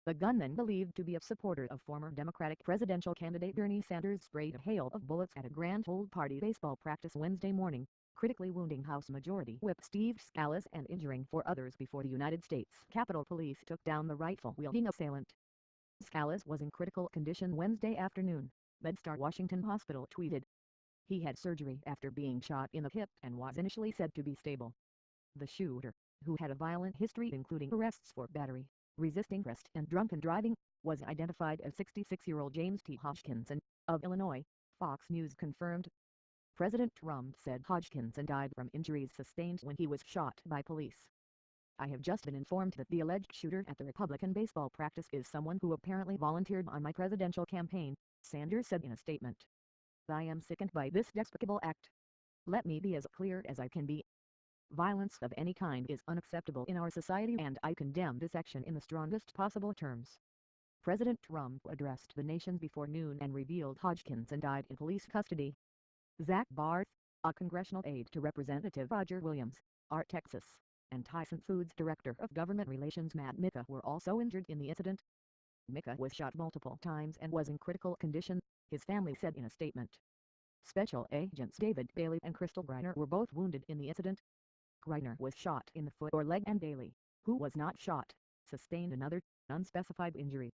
The gunman, believed to be a supporter of former Democratic presidential candidate Bernie Sanders, sprayed a hail of bullets at a Grand Old Party baseball practice Wednesday morning, critically wounding House Majority Whip Steve Scalise and injuring 4 others before the United States Capitol Police took down the rifle-wielding assailant. Scalise was in critical condition Wednesday afternoon, MedStar Washington Hospital tweeted. He had surgery after being shot in the hip and was initially said to be stable. The shooter, who had a violent history including arrests for battery, resisting arrest and drunken driving, was identified as 66-year-old James T. Hodgkinson, of Illinois, Fox News confirmed. President Trump said Hodgkinson died from injuries sustained when he was shot by police. I have just been informed that the alleged shooter at the Republican baseball practice is someone who apparently volunteered on my presidential campaign, Sanders said in a statement. I am sickened by this despicable act. Let me be as clear as I can be. Violence of any kind is unacceptable in our society and I condemn this action in the strongest possible terms. President Trump addressed the nation before noon and revealed Hodgkinson died in police custody. Zach Barth, a congressional aide to Representative Roger Williams, Art Texas, and Tyson Foods Director of Government Relations Matt Micca were also injured in the incident. Micca was shot multiple times and was in critical condition, his family said in a statement. Special Agents David Bailey and Crystal Greiner were both wounded in the incident. Greiner was shot in the foot or leg and Bailey, who was not shot, sustained another, unspecified injury.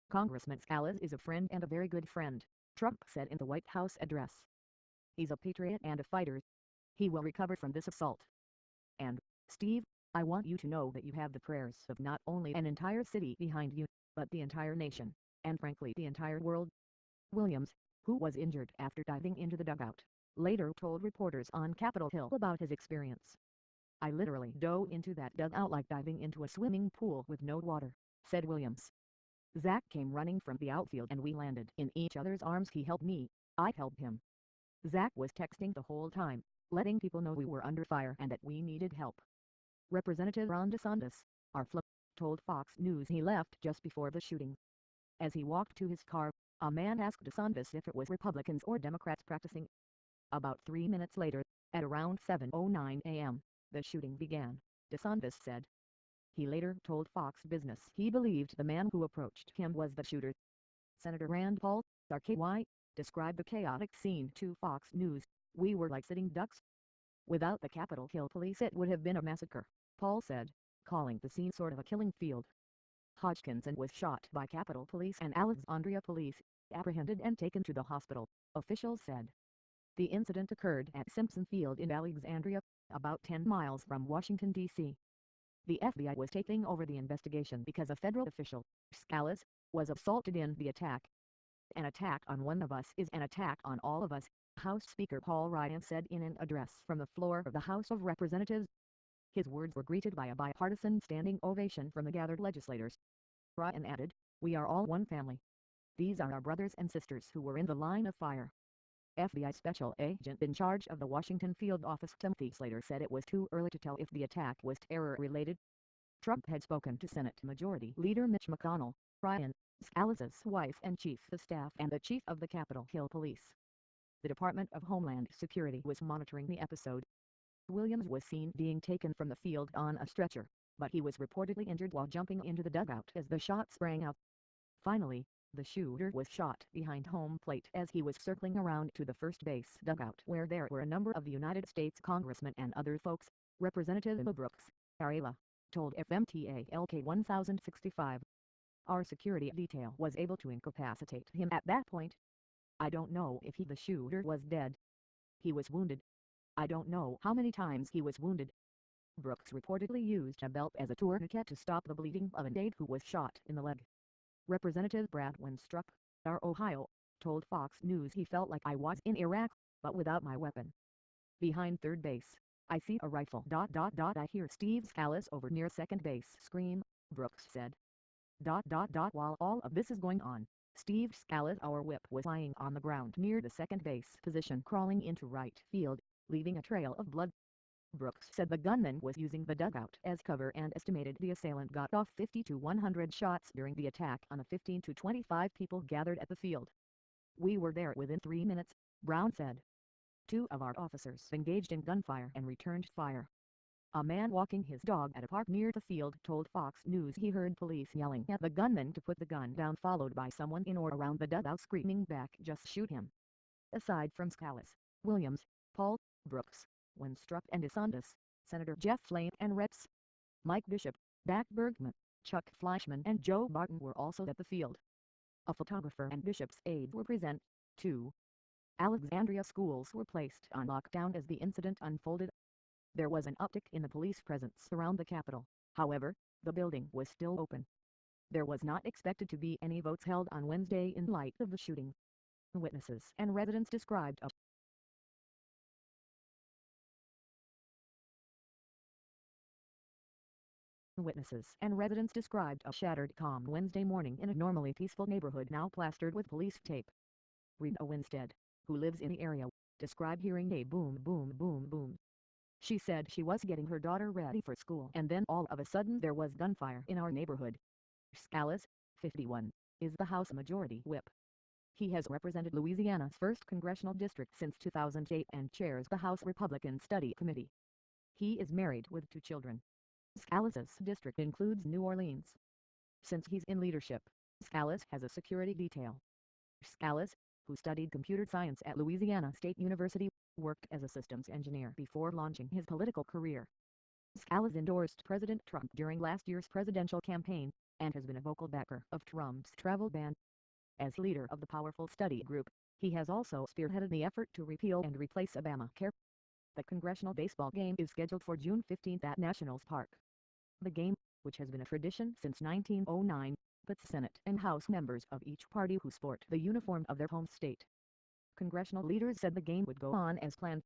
Congressman Scalise is a friend and a very good friend, Trump said in the White House address. He's a patriot and a fighter. He will recover from this assault. And, Steve, I want you to know that you have the prayers of not only an entire city behind you, but the entire nation, and frankly the entire world. Williams, who was injured after diving into the dugout, later told reporters on Capitol Hill about his experience. I literally dove into that dugout like diving into a swimming pool with no water, said Williams. Zach came running from the outfield and we landed in each other's arms. He helped me, I helped him. Zach was texting the whole time, letting people know we were under fire and that we needed help. Representative Ron DeSantis, our flip, told Fox News he left just before the shooting. As he walked to his car, a man asked DeSantis if it was Republicans or Democrats practicing. About 3 minutes later, at around 7:09 a.m., the shooting began, DeSantis said. He later told Fox Business he believed the man who approached him was the shooter. Senator Rand Paul, RKY, described the chaotic scene to Fox News. We were like sitting ducks. Without the Capitol Hill police it would have been a massacre, Paul said, calling the scene sort of a killing field. Hodgkinson was shot by Capitol Police and Alexandria Police, apprehended and taken to the hospital, officials said. The incident occurred at Simpson Field in Alexandria, about 10 miles from Washington, D.C. The FBI was taking over the investigation because a federal official, Scalise, was assaulted in the attack. An attack on one of us is an attack on all of us, House Speaker Paul Ryan said in an address from the floor of the House of Representatives. His words were greeted by a bipartisan standing ovation from the gathered legislators. Ryan added, "We are all one family. These are our brothers and sisters who were in the line of fire." FBI special agent in charge of the Washington field office Timothy Slater said it was too early to tell if the attack was terror-related. Trump had spoken to Senate Majority Leader Mitch McConnell, Ryan, Scalise's wife and chief of staff and the chief of the Capitol Hill Police. The Department of Homeland Security was monitoring the episode. Williams was seen being taken from the field on a stretcher, but he was reportedly injured while jumping into the dugout as the shots rang out. Finally, the shooter was shot behind home plate as he was circling around to the first base dugout where there were a number of the United States congressmen and other folks, Representative Brooks, Ariela, told FMTA LK 1065. Our security detail was able to incapacitate him at that point. I don't know if the shooter was dead. He was wounded. I don't know how many times he was wounded. Brooks reportedly used a belt as a tourniquet to stop the bleeding of an aide who was shot in the leg. Representative Brad Wenstrup, our Ohio, told Fox News he felt like I was in Iraq, but without my weapon. Behind third base, I see a rifle. I hear Steve Scalise over near second base scream, Brooks said. While all of this is going on, Steve Scalise, our whip, was lying on the ground near the second base position crawling into right field, leaving a trail of blood. Brooks said the gunman was using the dugout as cover and estimated the assailant got off 50 to 100 shots during the attack on the 15 to 25 people gathered at the field. We were there within 3 minutes, Brown said. 2 of our officers engaged in gunfire and returned fire. A man walking his dog at a park near the field told Fox News he heard police yelling at the gunman to put the gun down, followed by someone in or around the dugout screaming back, "Just shoot him." Aside from Scalise, Williams, Paul, Brooks, Winstrup and DeSantis, Senator Jeff Flake and Reps. Mike Bishop, Dak Bergman, Chuck Fleischman and Joe Barton were also at the field. A photographer and Bishop's aides were present, too. Alexandria schools were placed on lockdown as the incident unfolded. There was an uptick in the police presence around the Capitol, however, the building was still open. There was not expected to be any votes held on Wednesday in light of the shooting. Witnesses and residents described a shattered calm Wednesday morning in a normally peaceful neighborhood now plastered with police tape. Rita Winstead, who lives in the area, described hearing a boom boom boom boom. She said she was getting her daughter ready for school and then all of a sudden there was gunfire in our neighborhood. Scalise, 51, is the House Majority Whip. He has represented Louisiana's 1st Congressional District since 2008 and chairs the House Republican Study Committee. He is married with 2 children. Scalise's district includes New Orleans. Since he's in leadership, Scalise has a security detail. Scalise, who studied computer science at Louisiana State University, worked as a systems engineer before launching his political career. Scalise endorsed President Trump during last year's presidential campaign, and has been a vocal backer of Trump's travel ban. As leader of the powerful study group, he has also spearheaded the effort to repeal and replace Obamacare. The congressional baseball game is scheduled for June 15 at Nationals Park. The game, which has been a tradition since 1909, puts Senate and House members of each party who sport the uniform of their home state. Congressional leaders said the game would go on as planned,